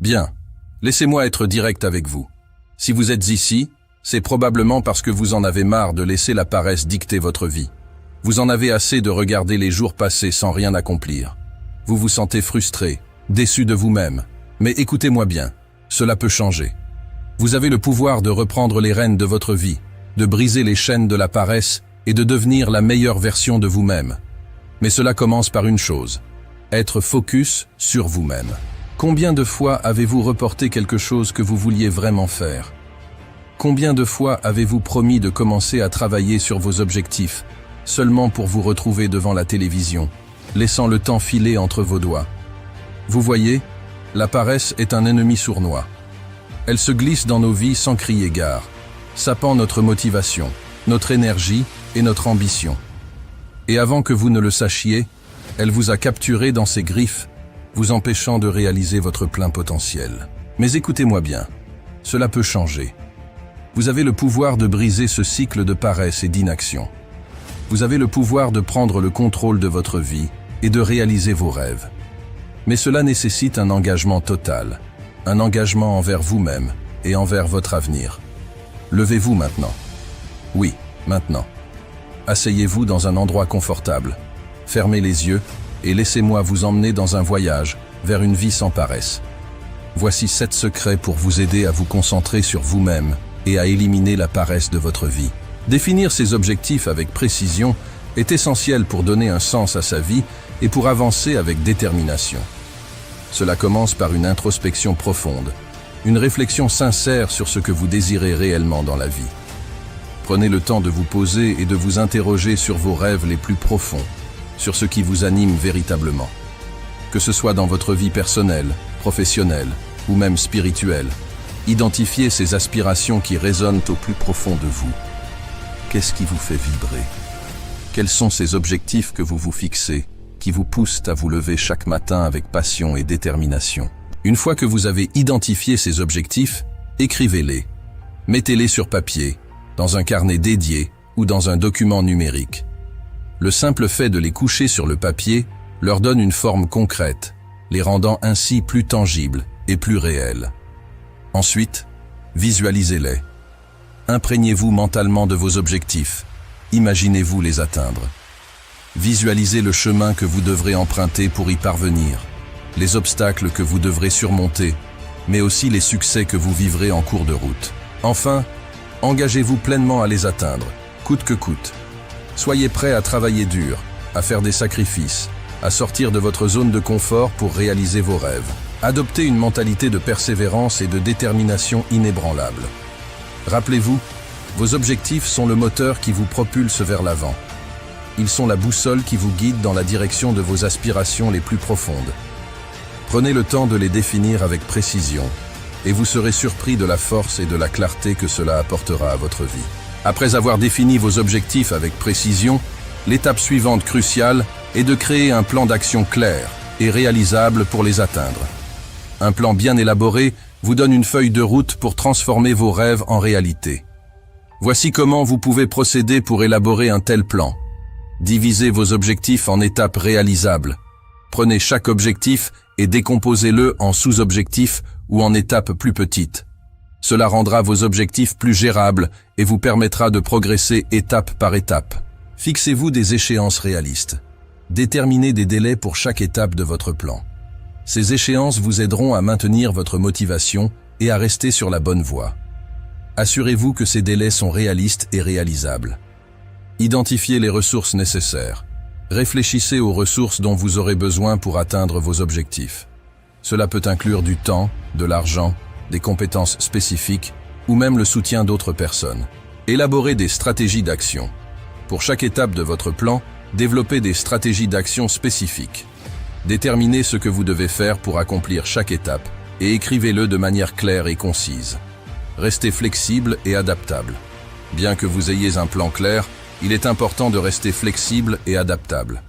Bien, laissez-moi être direct avec vous. Si vous êtes ici, c'est probablement parce que vous en avez marre de laisser la paresse dicter votre vie. Vous en avez assez de regarder les jours passer sans rien accomplir. Vous vous sentez frustré, déçu de vous-même. Mais écoutez-moi bien, cela peut changer. Vous avez le pouvoir de reprendre les rênes de votre vie, de briser les chaînes de la paresse et de devenir la meilleure version de vous-même. Mais cela commence par une chose, être focus sur vous-même. Combien de fois avez-vous reporté quelque chose que vous vouliez vraiment faire? Combien de fois avez-vous promis de commencer à travailler sur vos objectifs, seulement pour vous retrouver devant la télévision, laissant le temps filer entre vos doigts? Vous voyez, la paresse est un ennemi sournois. Elle se glisse dans nos vies sans crier gare, sapant notre motivation, notre énergie et notre ambition. Et avant que vous ne le sachiez, elle vous a capturé dans ses griffes, vous empêchant de réaliser votre plein potentiel. Mais écoutez-moi bien, cela peut changer. Vous avez le pouvoir de briser ce cycle de paresse et d'inaction. Vous avez le pouvoir de prendre le contrôle de votre vie et de réaliser vos rêves. Mais cela nécessite un engagement total, un engagement envers vous-même et envers votre avenir. Levez-vous maintenant. Oui, maintenant. Asseyez-vous dans un endroit confortable. Fermez les yeux et laissez-moi vous emmener dans un voyage vers une vie sans paresse. Voici 7 secrets pour vous aider à vous concentrer sur vous-même et à éliminer la paresse de votre vie. Définir ses objectifs avec précision est essentiel pour donner un sens à sa vie et pour avancer avec détermination. Cela commence par une introspection profonde, une réflexion sincère sur ce que vous désirez réellement dans la vie. Prenez le temps de vous poser et de vous interroger sur vos rêves les plus profonds, sur ce qui vous anime véritablement. Que ce soit dans votre vie personnelle, professionnelle ou même spirituelle, identifiez ces aspirations qui résonnent au plus profond de vous. Qu'est-ce qui vous fait vibrer? Quels sont ces objectifs que vous vous fixez, qui vous poussent à vous lever chaque matin avec passion et détermination? Une fois que vous avez identifié ces objectifs, écrivez-les. Mettez-les sur papier, dans un carnet dédié ou dans un document numérique. Le simple fait de les coucher sur le papier leur donne une forme concrète, les rendant ainsi plus tangibles et plus réels. Ensuite, visualisez-les. Imprégnez-vous mentalement de vos objectifs. Imaginez-vous les atteindre. Visualisez le chemin que vous devrez emprunter pour y parvenir, les obstacles que vous devrez surmonter, mais aussi les succès que vous vivrez en cours de route. Enfin, engagez-vous pleinement à les atteindre, coûte que coûte. Soyez prêt à travailler dur, à faire des sacrifices, à sortir de votre zone de confort pour réaliser vos rêves. Adoptez une mentalité de persévérance et de détermination inébranlable. Rappelez-vous, vos objectifs sont le moteur qui vous propulse vers l'avant. Ils sont la boussole qui vous guide dans la direction de vos aspirations les plus profondes. Prenez le temps de les définir avec précision, et vous serez surpris de la force et de la clarté que cela apportera à votre vie. Après avoir défini vos objectifs avec précision, l'étape suivante cruciale est de créer un plan d'action clair et réalisable pour les atteindre. Un plan bien élaboré vous donne une feuille de route pour transformer vos rêves en réalité. Voici comment vous pouvez procéder pour élaborer un tel plan. Divisez vos objectifs en étapes réalisables. Prenez chaque objectif et décomposez-le en sous-objectifs ou en étapes plus petites. Cela rendra vos objectifs plus gérables et vous permettra de progresser étape par étape. Fixez-vous des échéances réalistes. Déterminez des délais pour chaque étape de votre plan. Ces échéances vous aideront à maintenir votre motivation et à rester sur la bonne voie. Assurez-vous que ces délais sont réalistes et réalisables. Identifiez les ressources nécessaires. Réfléchissez aux ressources dont vous aurez besoin pour atteindre vos objectifs. Cela peut inclure du temps, de l'argent, des compétences spécifiques ou même le soutien d'autres personnes. Élaborez des stratégies d'action. Pour chaque étape de votre plan, développez des stratégies d'action spécifiques. Déterminez ce que vous devez faire pour accomplir chaque étape et écrivez-le de manière claire et concise. Restez flexible et adaptable. Bien que vous ayez un plan clair, il est important de rester flexible et adaptable.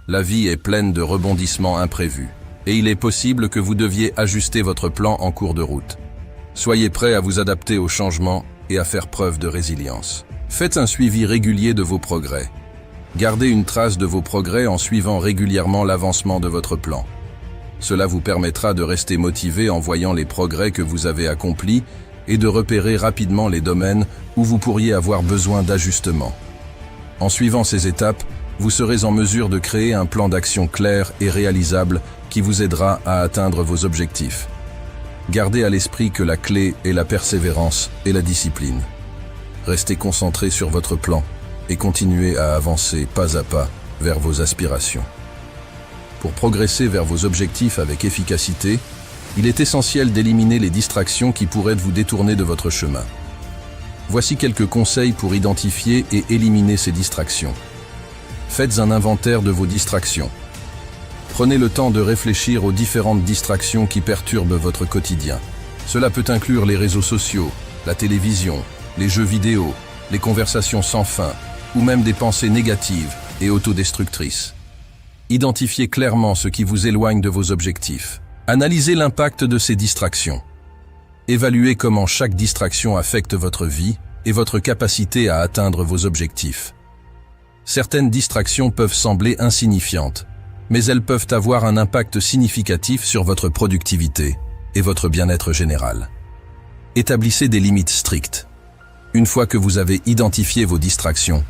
La vie est pleine de rebondissements imprévus, et il est possible que vous deviez ajuster votre plan en cours de route. Soyez prêt à vous adapter aux changements et à faire preuve de résilience. Faites un suivi régulier de vos progrès. Gardez une trace de vos progrès en suivant régulièrement l'avancement de votre plan. Cela vous permettra de rester motivé en voyant les progrès que vous avez accomplis et de repérer rapidement les domaines où vous pourriez avoir besoin d'ajustement. En suivant ces étapes, vous serez en mesure de créer un plan d'action clair et réalisable qui vous aidera à atteindre vos objectifs. Gardez à l'esprit que la clé est la persévérance et la discipline. Restez concentré sur votre plan et continuez à avancer pas à pas vers vos aspirations. Pour progresser vers vos objectifs avec efficacité, il est essentiel d'éliminer les distractions qui pourraient vous détourner de votre chemin. Voici quelques conseils pour identifier et éliminer ces distractions. Faites un inventaire de vos distractions. Prenez le temps de réfléchir aux différentes distractions qui perturbent votre quotidien. Cela peut inclure les réseaux sociaux, la télévision, les jeux vidéo, les conversations sans fin, ou même des pensées négatives et autodestructrices. Identifiez clairement ce qui vous éloigne de vos objectifs. Analysez l'impact de ces distractions. Évaluez comment chaque distraction affecte votre vie et votre capacité à atteindre vos objectifs. Certaines distractions peuvent sembler insignifiantes, mais elles peuvent avoir un impact significatif sur votre productivité et votre bien-être général. Établissez des limites strictes. Une fois que vous avez identifié vos distractions,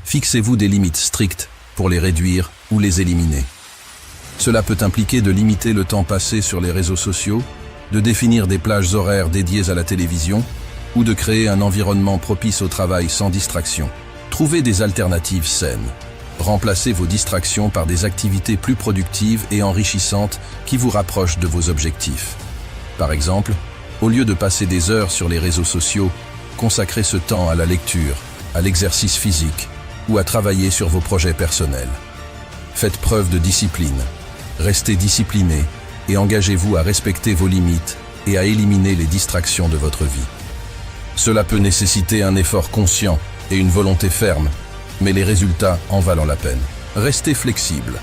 fixez-vous des limites strictes pour les réduire ou les éliminer. Cela peut impliquer de limiter le temps passé sur les réseaux sociaux, de définir des plages horaires dédiées à la télévision ou de créer un environnement propice au travail sans distraction. Trouvez des alternatives saines. Remplacez vos distractions par des activités plus productives et enrichissantes qui vous rapprochent de vos objectifs. Par exemple, au lieu de passer des heures sur les réseaux sociaux, consacrez ce temps à la lecture, à l'exercice physique ou à travailler sur vos projets personnels. Faites preuve de discipline. Restez discipliné et engagez-vous à respecter vos limites et à éliminer les distractions de votre vie. Cela peut nécessiter un effort conscient et une volonté ferme, mais les résultats en valent la peine. Restez flexible.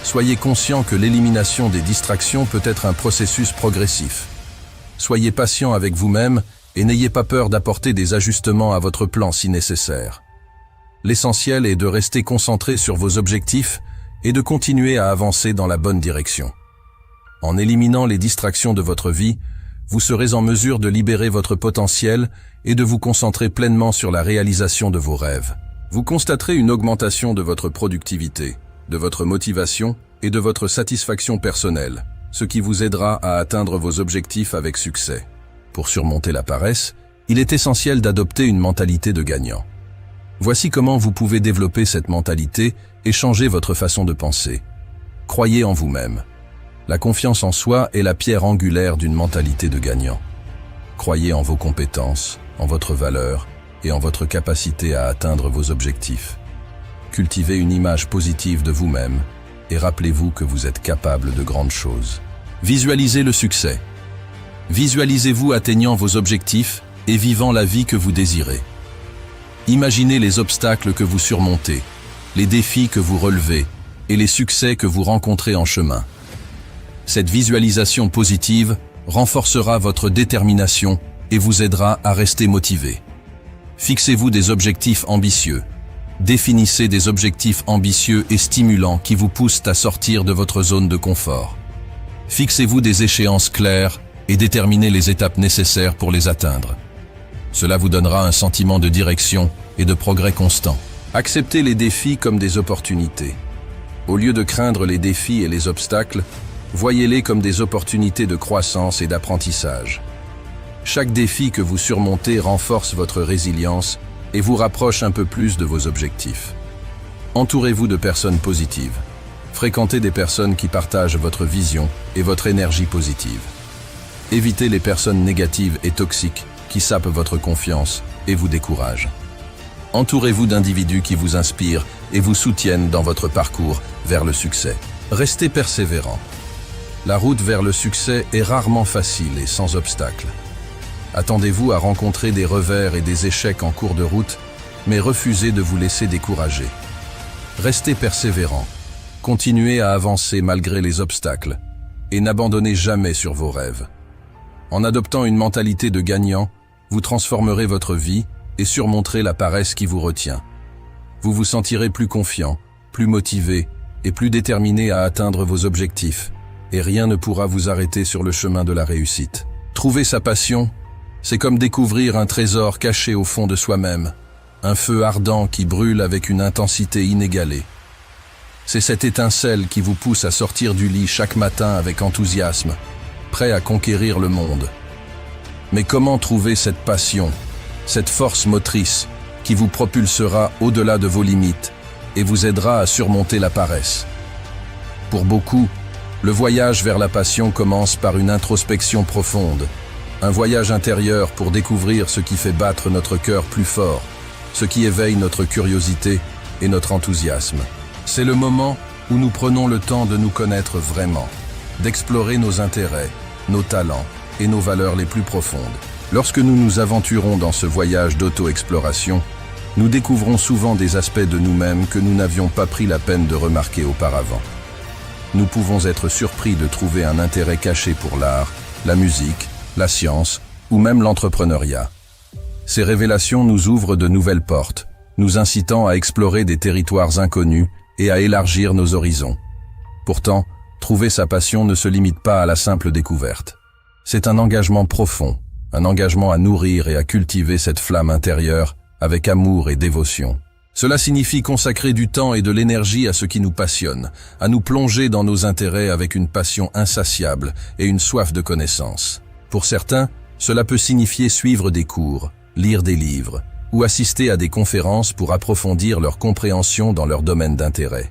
Soyez conscient que l'élimination des distractions peut être un processus progressif. Soyez patient avec vous-même et n'ayez pas peur d'apporter des ajustements à votre plan si nécessaire. L'essentiel est de rester concentré sur vos objectifs et de continuer à avancer dans la bonne direction. En éliminant les distractions de votre vie, vous serez en mesure de libérer votre potentiel et de vous concentrer pleinement sur la réalisation de vos rêves. Vous constaterez une augmentation de votre productivité, de votre motivation et de votre satisfaction personnelle, ce qui vous aidera à atteindre vos objectifs avec succès. Pour surmonter la paresse, il est essentiel d'adopter une mentalité de gagnant. Voici comment vous pouvez développer cette mentalité et changer votre façon de penser. Croyez en vous-même. La confiance en soi est la pierre angulaire d'une mentalité de gagnant. Croyez en vos compétences, en votre valeur et en votre capacité à atteindre vos objectifs. Cultivez une image positive de vous-même et rappelez-vous que vous êtes capable de grandes choses. Visualisez le succès. Visualisez-vous atteignant vos objectifs et vivant la vie que vous désirez. Imaginez les obstacles que vous surmontez, les défis que vous relevez et les succès que vous rencontrez en chemin. Cette visualisation positive renforcera votre détermination et vous aidera à rester motivé. Fixez-vous des objectifs ambitieux. Définissez des objectifs ambitieux et stimulants qui vous poussent à sortir de votre zone de confort. Fixez-vous des échéances claires et déterminez les étapes nécessaires pour les atteindre. Cela vous donnera un sentiment de direction et de progrès constant. Acceptez les défis comme des opportunités. Au lieu de craindre les défis et les obstacles, voyez-les comme des opportunités de croissance et d'apprentissage. Chaque défi que vous surmontez renforce votre résilience et vous rapproche un peu plus de vos objectifs. Entourez-vous de personnes positives. Fréquentez des personnes qui partagent votre vision et votre énergie positive. Évitez les personnes négatives et toxiques qui sapent votre confiance et vous découragent. Entourez-vous d'individus qui vous inspirent et vous soutiennent dans votre parcours vers le succès. Restez persévérant. La route vers le succès est rarement facile et sans obstacles. Attendez-vous à rencontrer des revers et des échecs en cours de route, mais refusez de vous laisser décourager. Restez persévérant. Continuez à avancer malgré les obstacles et n'abandonnez jamais sur vos rêves. En adoptant une mentalité de gagnant, vous transformerez votre vie et surmonterez la paresse qui vous retient. Vous vous sentirez plus confiant, plus motivé et plus déterminé à atteindre vos objectifs. et rien ne pourra vous arrêter sur le chemin de la réussite. Trouver sa passion, c'est comme découvrir un trésor caché au fond de soi-même, un feu ardent qui brûle avec une intensité inégalée. C'est cette étincelle qui vous pousse à sortir du lit chaque matin avec enthousiasme, prêt à conquérir le monde. Mais comment trouver cette passion, cette force motrice qui vous propulsera au-delà de vos limites et vous aidera à surmonter la paresse? Pour beaucoup, le voyage vers la passion commence par une introspection profonde, un voyage intérieur pour découvrir ce qui fait battre notre cœur plus fort, ce qui éveille notre curiosité et notre enthousiasme. C'est le moment où nous prenons le temps de nous connaître vraiment, d'explorer nos intérêts, nos talents et nos valeurs les plus profondes. Lorsque nous nous aventurons dans ce voyage d'auto-exploration, nous découvrons souvent des aspects de nous-mêmes que nous n'avions pas pris la peine de remarquer auparavant. Nous pouvons être surpris de trouver un intérêt caché pour l'art, la musique, la science ou même l'entrepreneuriat. Ces révélations nous ouvrent de nouvelles portes, nous incitant à explorer des territoires inconnus et à élargir nos horizons. Pourtant, trouver sa passion ne se limite pas à la simple découverte. C'est un engagement profond, un engagement à nourrir et à cultiver cette flamme intérieure avec amour et dévotion. Cela signifie consacrer du temps et de l'énergie à ce qui nous passionne, à nous plonger dans nos intérêts avec une passion insatiable et une soif de connaissance. Pour certains, cela peut signifier suivre des cours, lire des livres, ou assister à des conférences pour approfondir leur compréhension dans leur domaine d'intérêt.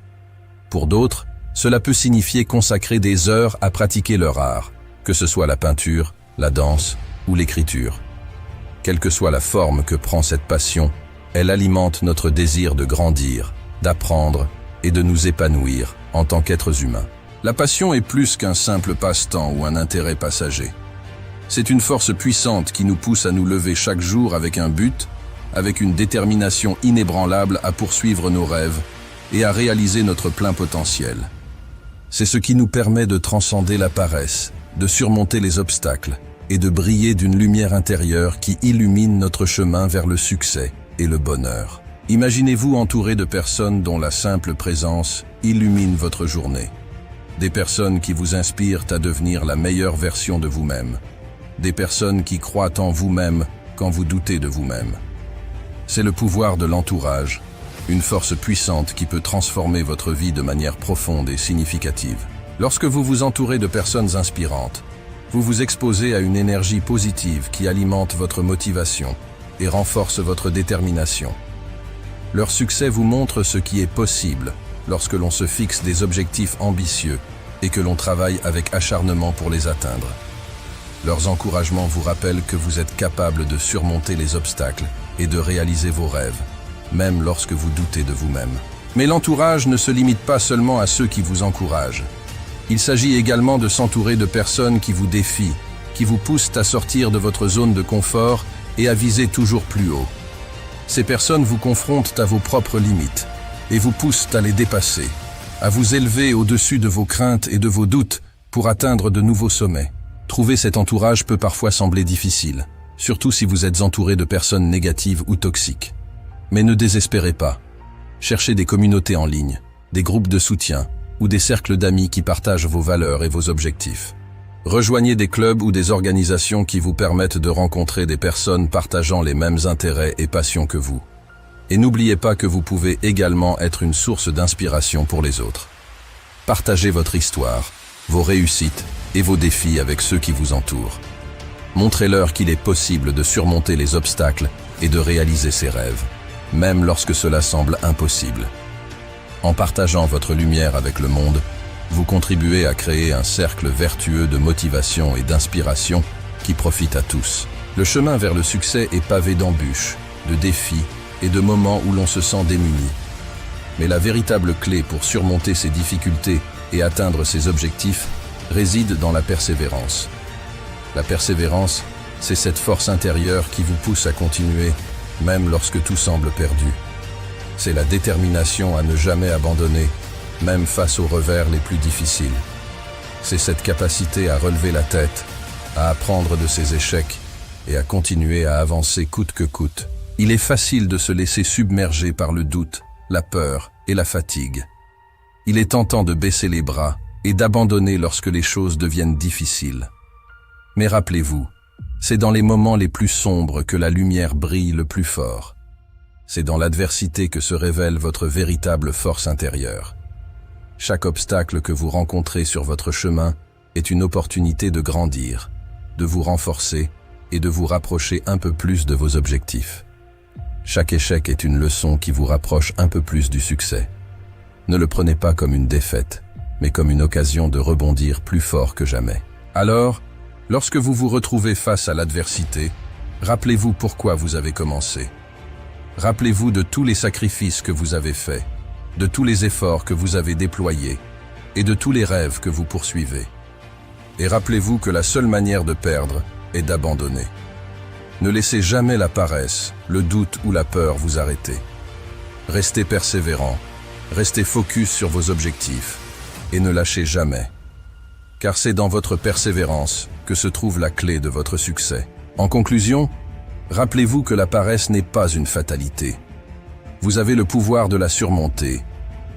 Pour d'autres, cela peut signifier consacrer des heures à pratiquer leur art, que ce soit la peinture, la danse ou l'écriture. Quelle que soit la forme que prend cette passion, elle alimente notre désir de grandir, d'apprendre et de nous épanouir en tant qu'êtres humains. La passion est plus qu'un simple passe-temps ou un intérêt passager. C'est une force puissante qui nous pousse à nous lever chaque jour avec un but, avec une détermination inébranlable à poursuivre nos rêves et à réaliser notre plein potentiel. C'est ce qui nous permet de transcender la paresse, de surmonter les obstacles et de briller d'une lumière intérieure qui illumine notre chemin vers le succès et le bonheur. Imaginez-vous entouré de personnes dont la simple présence illumine votre journée. Des personnes qui vous inspirent à devenir la meilleure version de vous-même. Des personnes qui croient en vous-même quand vous doutez de vous-même. C'est le pouvoir de l'entourage, une force puissante qui peut transformer votre vie de manière profonde et significative. Lorsque vous vous entourez de personnes inspirantes, vous vous exposez à une énergie positive qui alimente votre motivation et renforce votre détermination. Leur succès vous montre ce qui est possible lorsque l'on se fixe des objectifs ambitieux et que l'on travaille avec acharnement pour les atteindre. Leurs encouragements vous rappellent que vous êtes capable de surmonter les obstacles et de réaliser vos rêves, même lorsque vous doutez de vous-même. Mais l'entourage ne se limite pas seulement à ceux qui vous encouragent. Il s'agit également de s'entourer de personnes qui vous défient, qui vous poussent à sortir de votre zone de confort et à viser toujours plus haut. Ces personnes vous confrontent à vos propres limites et vous poussent à les dépasser, à vous élever au-dessus de vos craintes et de vos doutes pour atteindre de nouveaux sommets. Trouver cet entourage peut parfois sembler difficile, surtout si vous êtes entouré de personnes négatives ou toxiques. Mais ne désespérez pas. Cherchez des communautés en ligne, des groupes de soutien ou des cercles d'amis qui partagent vos valeurs et vos objectifs. Rejoignez des clubs ou des organisations qui vous permettent de rencontrer des personnes partageant les mêmes intérêts et passions que vous. Et n'oubliez pas que vous pouvez également être une source d'inspiration pour les autres. Partagez votre histoire, vos réussites et vos défis avec ceux qui vous entourent. Montrez-leur qu'il est possible de surmonter les obstacles et de réaliser ses rêves, même lorsque cela semble impossible. En partageant votre lumière avec le monde, vous contribuez à créer un cercle vertueux de motivation et d'inspiration qui profite à tous. Le chemin vers le succès est pavé d'embûches, de défis et de moments où l'on se sent démuni. Mais la véritable clé pour surmonter ces difficultés et atteindre ses objectifs réside dans la persévérance. La persévérance, c'est cette force intérieure qui vous pousse à continuer, même lorsque tout semble perdu. C'est la détermination à ne jamais abandonner, même face aux revers les plus difficiles. C'est cette capacité à relever la tête, à apprendre de ses échecs et à continuer à avancer coûte que coûte. Il est facile de se laisser submerger par le doute, la peur et la fatigue. Il est tentant de baisser les bras et d'abandonner lorsque les choses deviennent difficiles. Mais rappelez-vous, c'est dans les moments les plus sombres que la lumière brille le plus fort. C'est dans l'adversité que se révèle votre véritable force intérieure. Chaque obstacle que vous rencontrez sur votre chemin est une opportunité de grandir, de vous renforcer et de vous rapprocher un peu plus de vos objectifs. Chaque échec est une leçon qui vous rapproche un peu plus du succès. Ne le prenez pas comme une défaite, mais comme une occasion de rebondir plus fort que jamais. Alors, lorsque vous vous retrouvez face à l'adversité, rappelez-vous pourquoi vous avez commencé. Rappelez-vous de tous les sacrifices que vous avez faits, de tous les efforts que vous avez déployés et de tous les rêves que vous poursuivez. Et rappelez-vous que la seule manière de perdre est d'abandonner. Ne laissez jamais la paresse, le doute ou la peur vous arrêter. Restez persévérant, restez focus sur vos objectifs et ne lâchez jamais. Car c'est dans votre persévérance que se trouve la clé de votre succès. En conclusion, rappelez-vous que la paresse n'est pas une fatalité. Vous avez le pouvoir de la surmonter,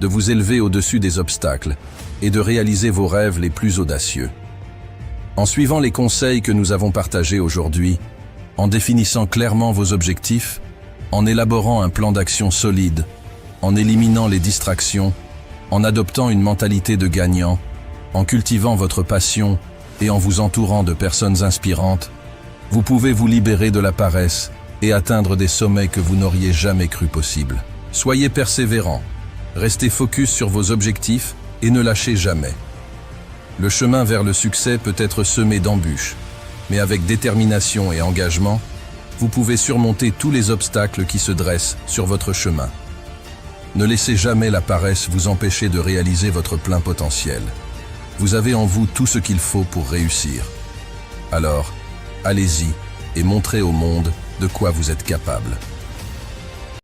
de vous élever au-dessus des obstacles et de réaliser vos rêves les plus audacieux. En suivant les conseils que nous avons partagés aujourd'hui, en définissant clairement vos objectifs, en élaborant un plan d'action solide, en éliminant les distractions, en adoptant une mentalité de gagnant, en cultivant votre passion et en vous entourant de personnes inspirantes, vous pouvez vous libérer de la paresse et atteindre des sommets que vous n'auriez jamais cru possibles. Soyez persévérants, restez focus sur vos objectifs et ne lâchez jamais. Le chemin vers le succès peut être semé d'embûches, mais avec détermination et engagement, vous pouvez surmonter tous les obstacles qui se dressent sur votre chemin. Ne laissez jamais la paresse vous empêcher de réaliser votre plein potentiel. Vous avez en vous tout ce qu'il faut pour réussir. Alors, allez-y et montrez au monde de quoi vous êtes capable.